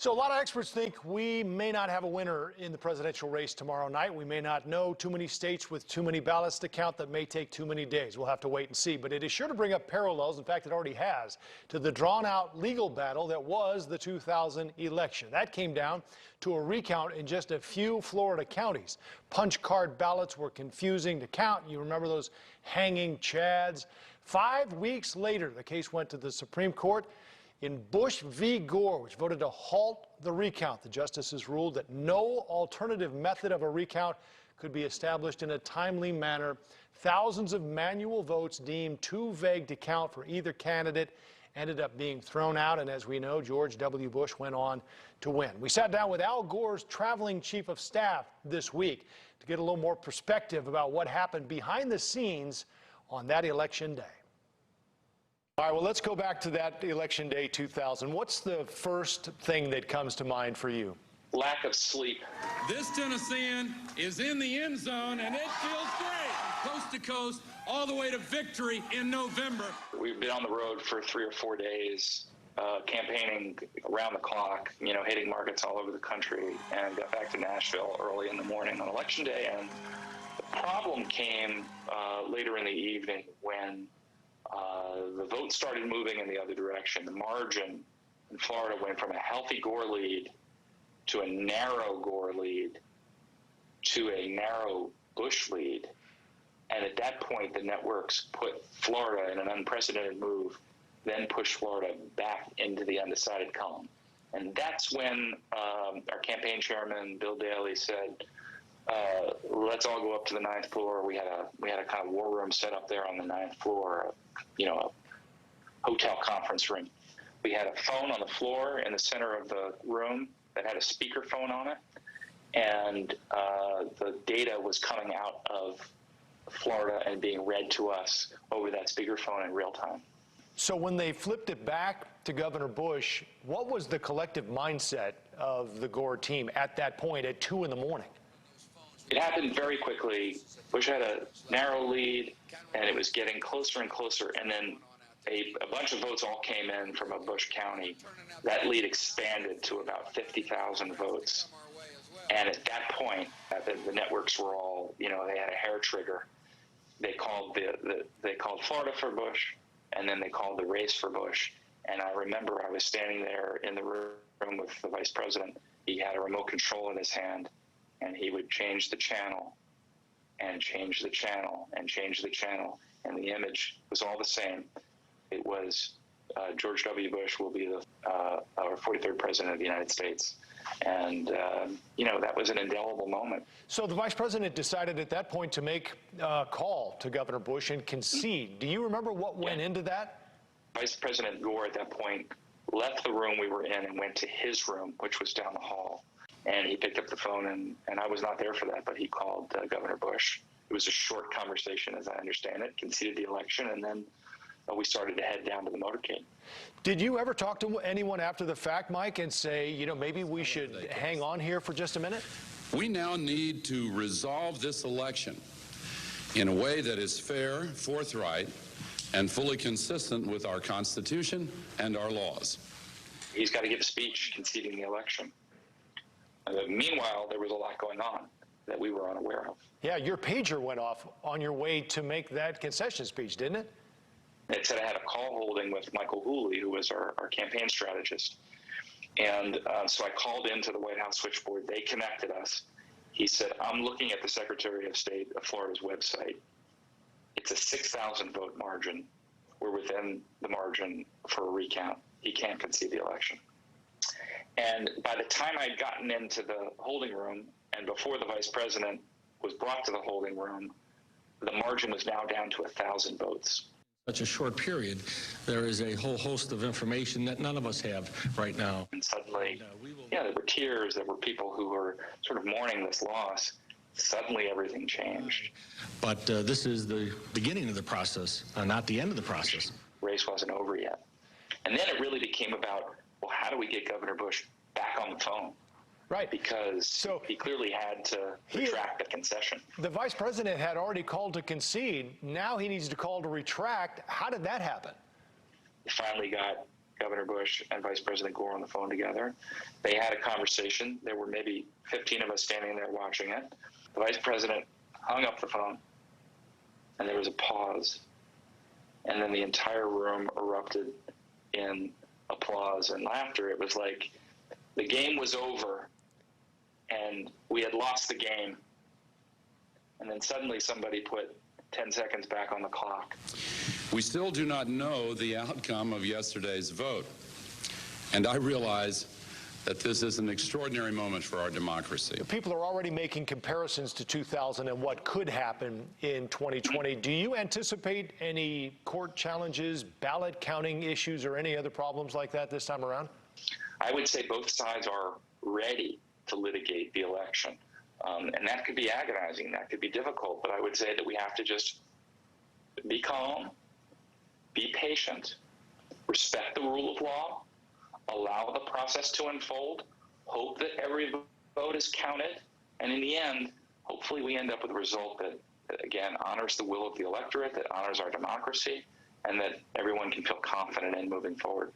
So a lot of experts think we may not have a winner in the presidential race tomorrow night. We may not know too many states with too many ballots to count. That may take too many days. We'll have to wait and see. But it is sure to bring up parallels, in fact, it already has, to the drawn-out legal battle that was the 2000 election. That came down to a recount in just a few Florida counties. Punch card ballots were confusing to count. You remember those hanging chads? 5 weeks later, the case went to the Supreme Court. In Bush v. Gore, which voted to halt the recount, the justices ruled that no alternative method of a recount could be established in a timely manner. Thousands of manual votes deemed too vague to count for either candidate ended up being thrown out, and as we know, George W. Bush went on to win. We sat down with Al Gore's traveling chief of staff this week to get a little more perspective about what happened behind the scenes on that election day. All right, well, let's go back to that election day 2000. What's the first thing that comes to mind for you? Lack of sleep. This Tennessean is in the end zone, and it feels great. Coast to coast, all the way to victory in November. We've been on the road for 3 or 4 days, campaigning around the clock, hitting markets all over the country, and got back to Nashville early in the morning on election day. And the problem came later in the evening when the vote started moving in the other direction. The margin in Florida went from a healthy Gore lead to a narrow Gore lead to a narrow Bush lead. And at that point, the networks put Florida in an unprecedented move, then pushed Florida back into the undecided column. And that's when our campaign chairman, Bill Daley, said, let's all go up to the 9th floor. We had a kind of war room set up there on the 9th floor, a hotel conference room. We had a phone on the floor in the center of the room that had a speakerphone on it, and the data was coming out of Florida and being read to us over that speakerphone in real time. So when they flipped it back to Governor Bush, what was the collective mindset of the Gore team at that point at 2 in the morning? It happened very quickly. Bush had a narrow lead, and it was getting closer and closer, and then a bunch of votes all came in from a Bush county. That lead expanded to about 50,000 votes. And at that point, the networks were all, they had a hair trigger. They called they called Florida for Bush, and then they called the race for Bush. And I remember I was standing there in the room with the vice president. He had a remote control in his hand, and he would change the channel and change the channel and change the channel, and the image was all the same. It was George W. Bush will be our 43rd president of the United States. And, that was an indelible moment. So the vice president decided at that point to make a call to Governor Bush and concede. Do you remember what went into that? Vice President Gore at that point left the room we were in and went to his room, which was down the hall. And he picked up the phone, and I was not there for that, but he called Governor Bush. It was a short conversation, as I understand it, conceded the election, and then we started to head down to the motorcade. Did you ever talk to anyone after the fact, Mike, and say, maybe we should hang on here for just a minute? We now need to resolve this election in a way that is fair, forthright, and fully consistent with our Constitution and our laws. He's got to give a speech conceding the election. Meanwhile, there was a lot going on that we were unaware of. Yeah, your pager went off on your way to make that concession speech, didn't it? It said I had a call holding with Michael Hooley, who was our campaign strategist. And so I called into the White House switchboard. They connected us. He said, I'm looking at the Secretary of State of Florida's website. It's a 6,000 vote margin. We're within the margin for a recount. He can't concede the election. And by the time I'd gotten into the holding room and before the vice president was brought to the holding room, the margin was now down to 1,000 votes. Such a short period, there is a whole host of information that none of us have right now. And suddenly, there were tears, there were people who were sort of mourning this loss. Suddenly everything changed. But this is the beginning of the process, not the end of the process. The race wasn't over yet. And then it really became about, well, how do we get Governor Bush back on the phone? Right. Because he clearly had to retract the concession. The vice president had already called to concede. Now he needs to call to retract. How did that happen? He finally got Governor Bush and Vice President Gore on the phone together. They had a conversation. There were maybe 15 of us standing there watching it. The Vice President hung up the phone, and there was a pause. And then the entire room erupted in applause and laughter. It was like the game was over, and we had lost the game. And then suddenly somebody put 10 seconds back on the clock. We still do not know the outcome of yesterday's vote, and I realize that this is an extraordinary moment for our democracy. People are already making comparisons to 2000 and what could happen in 2020. Do you anticipate any court challenges, ballot counting issues, or any other problems like that this time around? I would say both sides are ready to litigate the election. And that could be agonizing, that could be difficult, but I would say that we have to just be calm, be patient, respect the rule of law, allow the process to unfold, hope that every vote is counted, and in the end, hopefully we end up with a result that again, honors the will of the electorate, that honors our democracy, and that everyone can feel confident in moving forward.